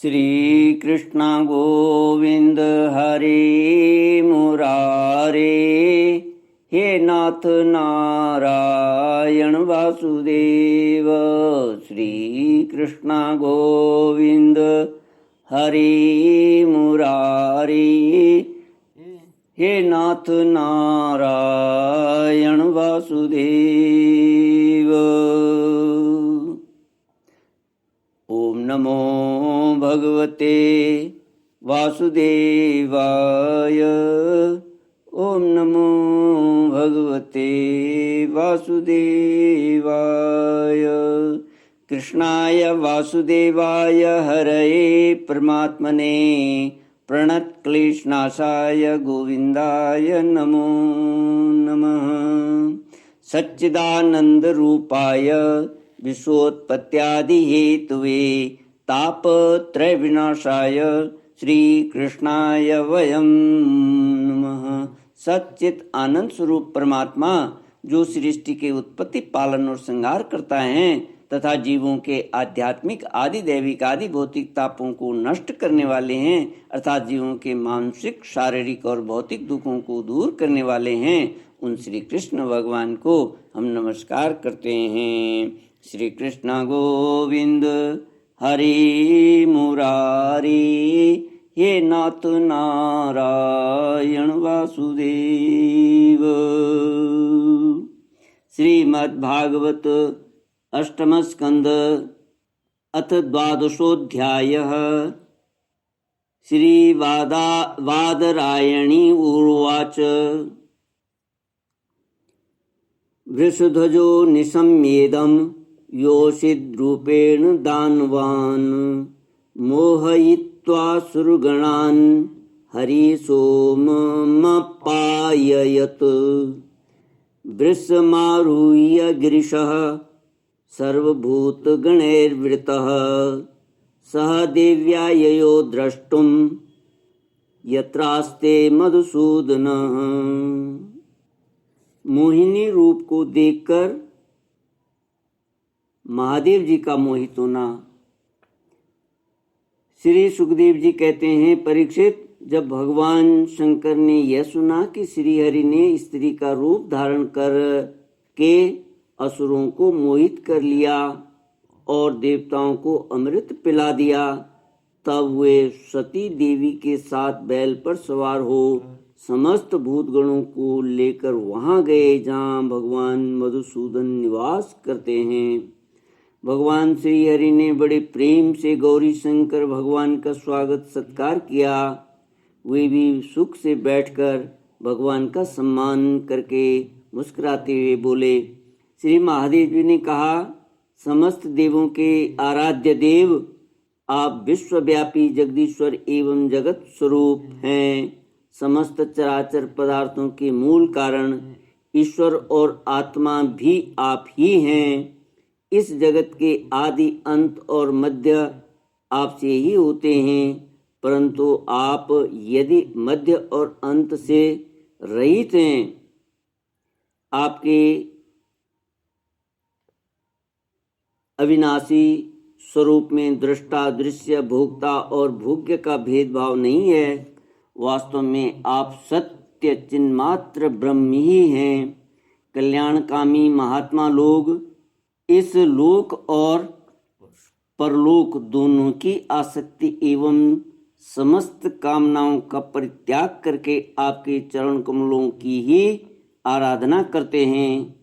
श्री कृष्ण गोविंद हरे मुरारे, हे नाथ नारायण वासुदेव। श्री कृष्ण गोविंद हरे मुरारे, हे नाथ नारायण वासुदेव। ओम नमो भगवते वासुदेवाय। ओम नमो भगवते वासुदेवाय। कृष्णाय वासुदेवाय हरये परमात्मने प्रणतक्लेशनाशाय गोविंदाय नमो नमः। सच्चिदानंदरूपाय विश्वोत्पत्त्यादिहेतवे तापत्रय विनाशाय श्री कृष्णाय वयं नमः। सच्चित आनंद स्वरूप परमात्मा जो सृष्टि के उत्पत्ति, पालन और संहार करता है तथा जीवों के आध्यात्मिक आदि दैविक आदि भौतिक तापों को नष्ट करने वाले हैं, अर्थात जीवों के मानसिक, शारीरिक और भौतिक दुखों को दूर करने वाले हैं, उन श्री कृष्ण भगवान को हम नमस्कार करते हैं। श्री कृष्ण गोविंद हरि मुरारी, हे नाथ नारायण वासुदेव। श्रीमद्भागवत अष्टम स्कंद अथ द्वादशोऽध्यायः। श्री वादरायणी उवाच। वृषध्वजो निशम्येदं योषिद्रूपेण दानवान्, मोहयित्वा सुरगणान् हरिसोममपाययत्। वृषमारुह्य गिरिशः सर्वभूतगणैर्वृतः, सह देव्या ययो द्रष्टुं यत्रास्ते मधुसूदनः। मोहिनी रूप को देखकर महादेव जी का मोहित होना। श्री सुखदेव जी कहते हैं, परीक्षित, जब भगवान शंकर ने यह सुना कि श्री हरि ने स्त्री का रूप धारण कर के असुरों को मोहित कर लिया और देवताओं को अमृत पिला दिया, तब वे सती देवी के साथ बैल पर सवार हो समस्त भूतगणों को लेकर वहां गए जहां भगवान मधुसूदन निवास करते हैं। भगवान श्री हरि ने बड़े प्रेम से गौरी शंकर भगवान का स्वागत सत्कार किया। वे भी सुख से बैठकर भगवान का सम्मान करके मुस्कुराते हुए बोले। श्री महादेव जी ने कहा, समस्त देवों के आराध्य देव, आप विश्वव्यापी जगदीश्वर एवं जगत स्वरूप हैं। समस्त चराचर पदार्थों के मूल कारण ईश्वर और आत्मा भी आप ही हैं। इस जगत के आदि, अंत और मध्य आपसे ही होते हैं, परंतु आप यदि मध्य और अंत से रहित हैं, आपके अविनाशी स्वरूप में दृष्टा, दृश्य, भोक्ता और भोग्य का भेदभाव नहीं है। वास्तव में आप सत्य चिन्मात्र ब्रह्म ही हैं। कल्याणकामी महात्मा लोग इस लोक और परलोक दोनों की आसक्ति एवं समस्त कामनाओं का परित्याग करके आपके चरण कमलों की ही आराधना करते हैं।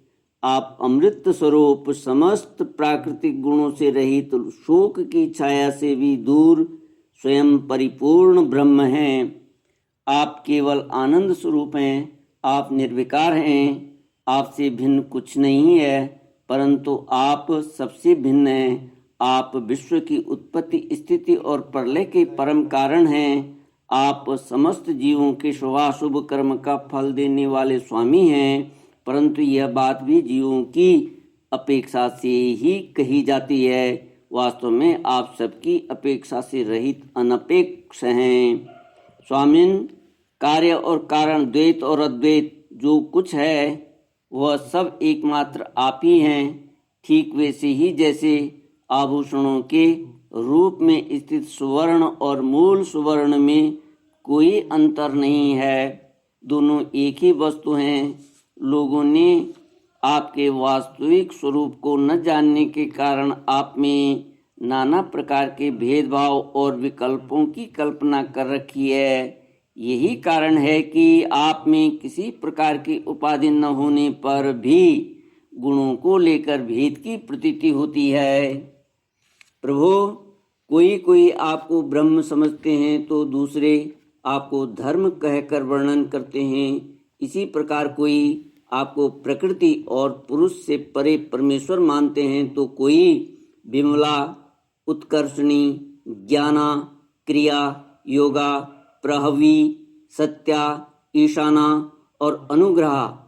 आप अमृत स्वरूप, समस्त प्राकृतिक गुणों से रहित, शोक की छाया से भी दूर, स्वयं परिपूर्ण ब्रह्म हैं। आप केवल आनंद स्वरूप हैं। आप निर्विकार हैं। आपसे भिन्न कुछ नहीं है, परंतु आप सबसे भिन्न हैं। आप विश्व की उत्पत्ति, स्थिति और प्रलय के परम कारण हैं। आप समस्त जीवों के शुभाशुभ कर्म का फल देने वाले स्वामी हैं, परंतु यह बात भी जीवों की अपेक्षा से ही कही जाती है। वास्तव में आप सबकी अपेक्षा से रहित अनपेक्ष हैं। स्वामिन, कार्य और कारण, द्वैत और अद्वैत जो कुछ है वह सब एकमात्र आप ही हैं। ठीक वैसे ही जैसे आभूषणों के रूप में स्थित सुवर्ण और मूल सुवर्ण में कोई अंतर नहीं है, दोनों एक ही वस्तु हैं। लोगों ने आपके वास्तविक स्वरूप को न जानने के कारण आप में नाना प्रकार के भेदभाव और विकल्पों की कल्पना कर रखी है। यही कारण है कि आप में किसी प्रकार की उपाधि न होने पर भी गुणों को लेकर भेद की प्रतीति होती है। प्रभु, कोई कोई आपको ब्रह्म समझते हैं तो दूसरे आपको धर्म कहकर वर्णन करते हैं। इसी प्रकार कोई आपको प्रकृति और पुरुष से परे परमेश्वर मानते हैं तो कोई विमला, उत्कर्षणी, ज्ञाना, क्रिया, योगा, प्रहवी, सत्या, ईशाना और अनुग्रह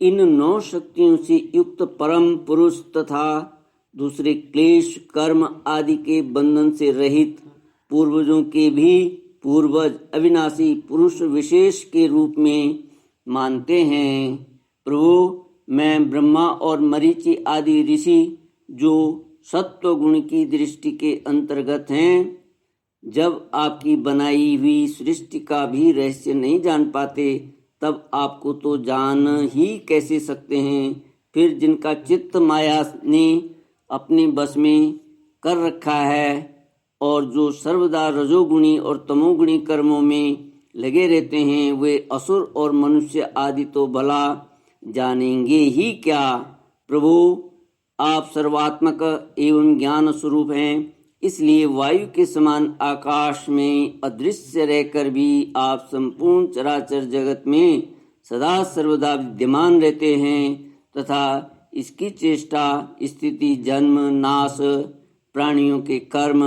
इन 9 शक्तियों से युक्त परम पुरुष तथा दूसरे क्लेश, कर्म आदि के बंधन से रहित पूर्वजों के भी पूर्वज अविनाशी पुरुष विशेष के रूप में मानते हैं। प्रभु, मैं ब्रह्मा और मरीचि आदि ऋषि जो सत्व गुण की दृष्टि के अंतर्गत हैं, जब आपकी बनाई हुई सृष्टि का भी रहस्य नहीं जान पाते तब आपको तो जान ही कैसे सकते हैं। फिर जिनका चित्त माया ने अपने बस में कर रखा है और जो सर्वदा रजोगुणी और तमोगुणी कर्मों में लगे रहते हैं, वे असुर और मनुष्य आदि तो भला जानेंगे ही क्या। प्रभु, आप सर्वात्मक एवं ज्ञान स्वरूप हैं, इसलिए वायु के समान आकाश में अदृश्य रहकर भी आप संपूर्ण चराचर जगत में सदा सर्वदा विद्यमान रहते हैं तथा इसकी चेष्टा, स्थिति, जन्म, नाश, प्राणियों के कर्म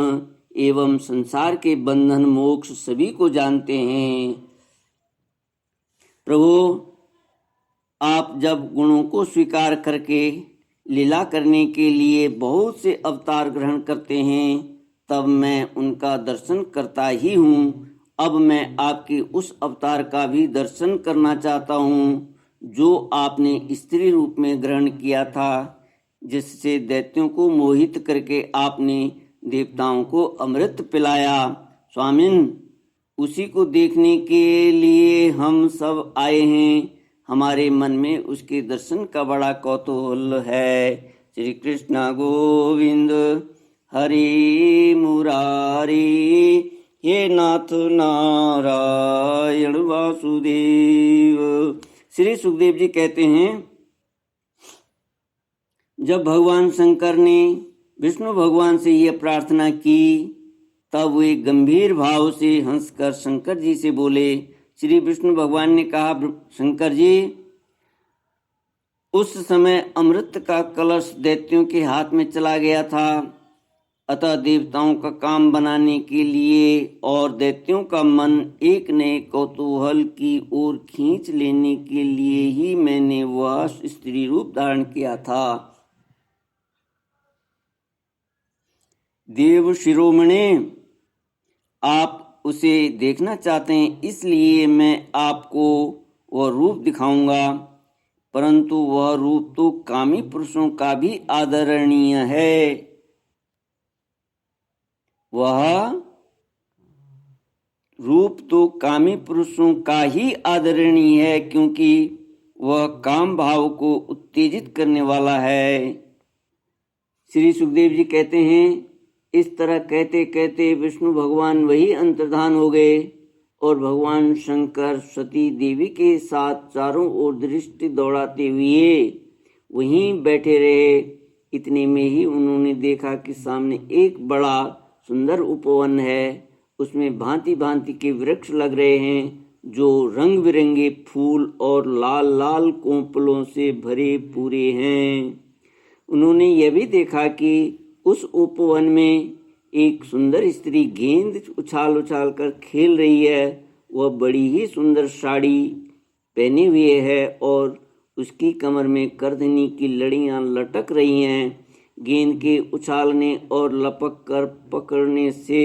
एवं संसार के बंधन, मोक्ष सभी को जानते हैं। प्रभु, आप जब गुणों को स्वीकार करके लीला करने के लिए बहुत से अवतार ग्रहण करते हैं तब मैं उनका दर्शन करता ही हूँ। अब मैं आपके उस अवतार का भी दर्शन करना चाहता हूँ जो आपने स्त्री रूप में ग्रहण किया था, जिससे दैत्यों को मोहित करके आपने देवताओं को अमृत पिलाया। स्वामिन, उसी को देखने के लिए हम सब आए हैं। हमारे मन में उसके दर्शन का बड़ा कौतूहल है। श्री कृष्ण गोविंद हरि मुरारी, हे नाथ नारायण वासुदेव। श्री सुखदेव जी कहते हैं, जब भगवान शंकर ने विष्णु भगवान से यह प्रार्थना की तब वे गंभीर भाव से हंसकर शंकर जी से बोले। श्री विष्णु भगवान ने कहा, शंकर जी, उस समय अमृत का कलश दैत्यों के हाथ में चला गया था, अतः देवताओं का काम बनाने के लिए और दैत्यों का मन एक नए कौतूहल की ओर खींच लेने के लिए ही मैंने वह स्त्री रूप धारण किया था। देव शिरोमणे, आप उसे देखना चाहते हैं, इसलिए मैं आपको वह रूप दिखाऊंगा, परंतु वह रूप तो कामी पुरुषों का भी आदरणीय है। वह रूप तो कामी पुरुषों का ही आदरणीय है, क्योंकि वह काम भाव को उत्तेजित करने वाला है। श्री सुखदेव जी कहते हैं, इस तरह कहते कहते विष्णु भगवान वही अंतर्धान हो गए और भगवान शंकर सती देवी के साथ चारों ओर दृष्टि दौड़ाते हुए वहीं बैठे रहे। इतने में ही उन्होंने देखा कि सामने एक बड़ा सुंदर उपवन है, उसमें भांति भांति के वृक्ष लग रहे हैं जो रंग बिरंगे फूल और लाल लाल कोंपलों से भरे पूरे हैं। उन्होंने यह भी देखा कि उस उपवन में एक सुंदर स्त्री गेंद उछाल उछाल कर खेल रही है। वह बड़ी ही सुंदर साड़ी पहने हुए है और उसकी कमर में करधनी की लड़ियां लटक रही हैं। गेंद के उछालने और लपक कर पकड़ने से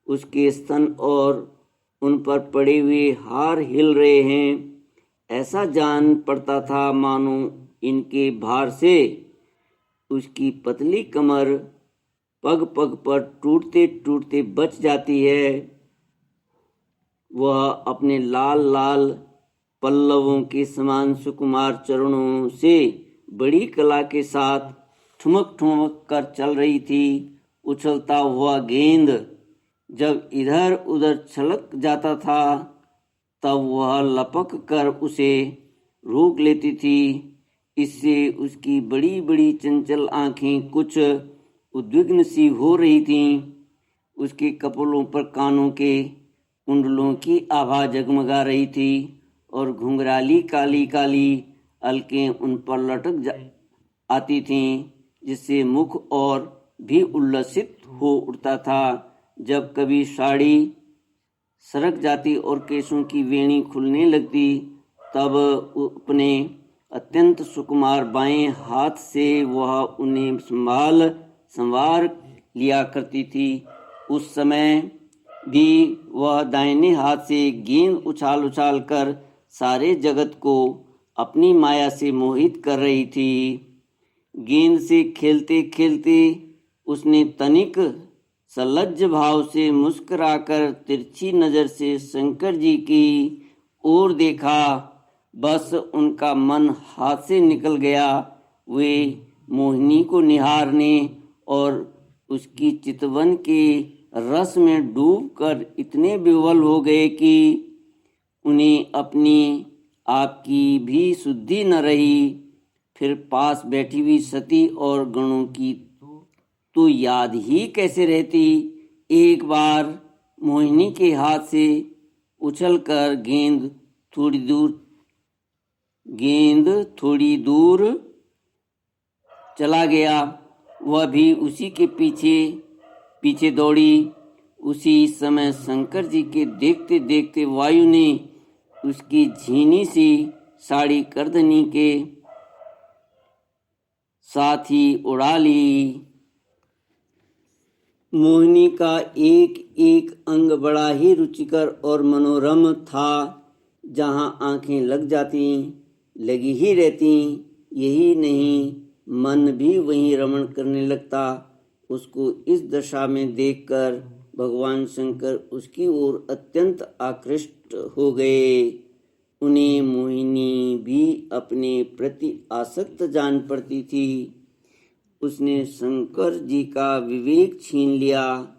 उसके स्तन और उन पर पड़े हुए हार हिल रहे हैं। ऐसा जान पड़ता था मानो इनके भार से उसकी पतली कमर पग पग पर टूटते टूटते बच जाती है। वह अपने लाल लाल पल्लवों के समान सुकुमार चरणों से बड़ी कला के साथ ठुमक ठुमक कर चल रही थी। उछलता हुआ गेंद जब इधर उधर छलक जाता था तब वह लपक कर उसे रोक लेती थी। इससे उसकी बड़ी बड़ी चंचल आंखें कुछ उद्विग्न सी हो रही थीं। उसके कपोलों पर कानों के कुंडलों की आभा जगमगा रही थी और घुंघराली काली काली अलकें उन पर लटक आती थीं, जिससे मुख और भी उल्लसित हो उठता था। जब कभी साड़ी सरक जाती और केशों की वेणी खुलने लगती तब अपने अत्यंत सुकुमार बाएं हाथ से वह उन्हें संवार लिया करती थी। उस समय भी वह दाहिने हाथ से गेंद उछाल उछाल कर सारे जगत को अपनी माया से मोहित कर रही थी। गेंद से खेलते खेलते उसने तनिक सलज्ज भाव से मुस्कुराकर तिरछी नजर से शंकर जी की ओर देखा। बस उनका मन हाथ से निकल गया। वे मोहिनी को निहारने और उसकी चितवन के रस में डूबकर इतने विह्वल हो गए कि उन्हें अपनी आप की भी शुद्धि न रही। फिर पास बैठी हुई सती और गणों की तो याद ही कैसे रहती। एक बार मोहिनी के हाथ से उछलकर गेंद थोड़ी दूर चला गया। वह भी उसी के पीछे पीछे दौड़ी। उसी समय शंकर जी के देखते देखते वायु ने उसकी झीनी सी साड़ी करधनी के साथ ही उड़ा ली। मोहिनी का एक एक अंग बड़ा ही रुचिकर और मनोरम था। जहाँ आंखें लगी ही रहती। यही नहीं, मन भी वहीं रमण करने लगता। उसको इस दशा में देखकर भगवान शंकर उसकी ओर अत्यंत आकृष्ट हो गए। उन्हें मोहिनी भी अपने प्रति आसक्त जान पड़ती थी। उसने शंकर जी का विवेक छीन लिया।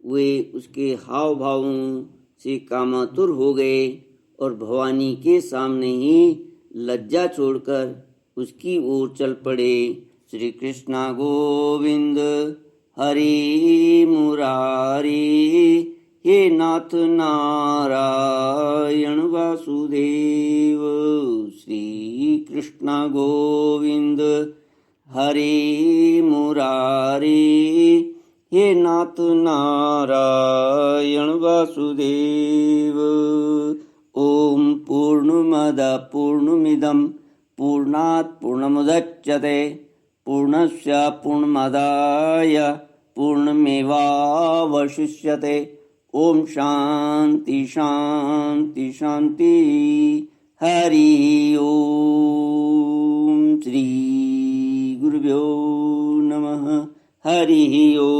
वे उसके हाव भावों से कामातुर हो गए और भवानी के सामने ही लज्जा छोड़कर उसकी ओर चल पड़े। श्री कृष्णा गोविंद हरि मुरारी, हे नाथ नारायण वासुदेव। श्री कृष्णा गोविंद हरि मुरारी, हे नाथ नारायण वासुदेव। ओम पूर्णमद पूर्णमिदं पूर्णात् पूर्णमुदच्यते पूर्णस्य पूर्णमादाय पूर्णमेवावशिष्यते। ओम शांति शांति शांति। हरि ओम। श्री गुरुभ्यो नमः। हरि ओम।